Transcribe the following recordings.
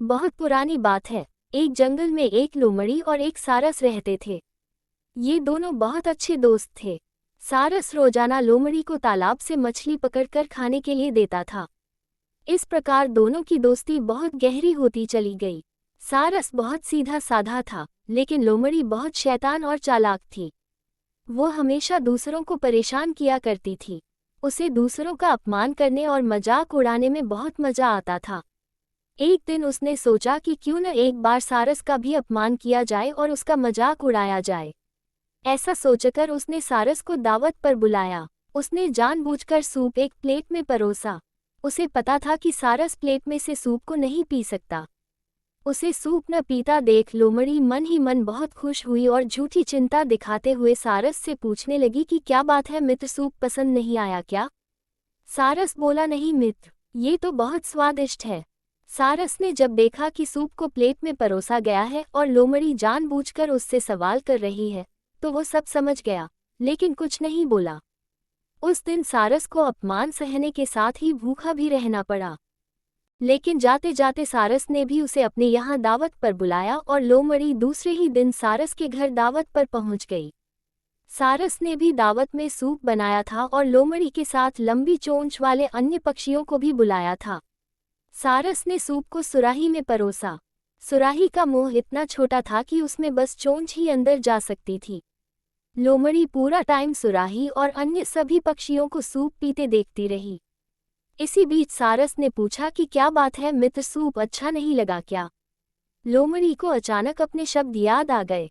बहुत पुरानी बात है। एक जंगल में एक लोमड़ी और एक सारस रहते थे। ये दोनों बहुत अच्छे दोस्त थे। सारस रोजाना लोमड़ी को तालाब से मछली पकड़कर खाने के लिए देता था। इस प्रकार दोनों की दोस्ती बहुत गहरी होती चली गई। सारस बहुत सीधा साधा था, लेकिन लोमड़ी बहुत शैतान और चालाक थी। वो हमेशा दूसरों को परेशान किया करती थी। उसे दूसरों का अपमान करने और मजाक उड़ाने में बहुत मजा आता था। एक दिन उसने सोचा कि क्यों न एक बार सारस का भी अपमान किया जाए और उसका मजाक उड़ाया जाए। ऐसा सोचकर उसने सारस को दावत पर बुलाया। उसने जानबूझकर सूप एक प्लेट में परोसा। उसे पता था कि सारस प्लेट में से सूप को नहीं पी सकता। उसे सूप न पीता देख लोमड़ी मन ही मन बहुत खुश हुई और झूठी चिंता दिखाते हुए सारस से पूछने लगी कि क्या बात है मित्र, सूप पसंद नहीं आया क्या? सारस बोला, नहीं मित्र, ये तो बहुत स्वादिष्ट है। सारस ने जब देखा कि सूप को प्लेट में परोसा गया है और लोमड़ी जानबूझकर उससे सवाल कर रही है, तो वो सब समझ गया, लेकिन कुछ नहीं बोला। उस दिन सारस को अपमान सहने के साथ ही भूखा भी रहना पड़ा। लेकिन जाते जाते सारस ने भी उसे अपने यहाँ दावत पर बुलाया और लोमड़ी दूसरे ही दिन सारस के घर दावत पर पहुँच गई। सारस ने भी दावत में सूप बनाया था और लोमड़ी के साथ लंबी चोंच वाले अन्य पक्षियों को भी बुलाया था। सारस ने सूप को सुराही में परोसा। सुराही का मुंह इतना छोटा था कि उसमें बस चोंच ही अंदर जा सकती थी। लोमड़ी पूरा टाइम सुराही और अन्य सभी पक्षियों को सूप पीते देखती रही। इसी बीच सारस ने पूछा कि क्या बात है मित्र, सूप अच्छा नहीं लगा क्या? लोमड़ी को अचानक अपने शब्द याद आ गए।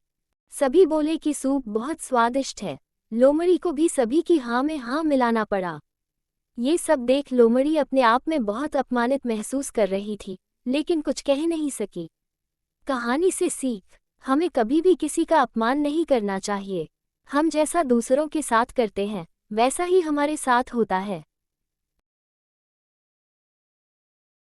सभी बोले कि सूप बहुत स्वादिष्ट है। लोमड़ी को भी सभी की हाँ में हाँ मिलाना पड़ा। ये सब देख लोमड़ी अपने आप में बहुत अपमानित महसूस कर रही थी, लेकिन कुछ कह नहीं सकी। कहानी से सीख, हमें कभी भी किसी का अपमान नहीं करना चाहिए। हम जैसा दूसरों के साथ करते हैं, वैसा ही हमारे साथ होता है।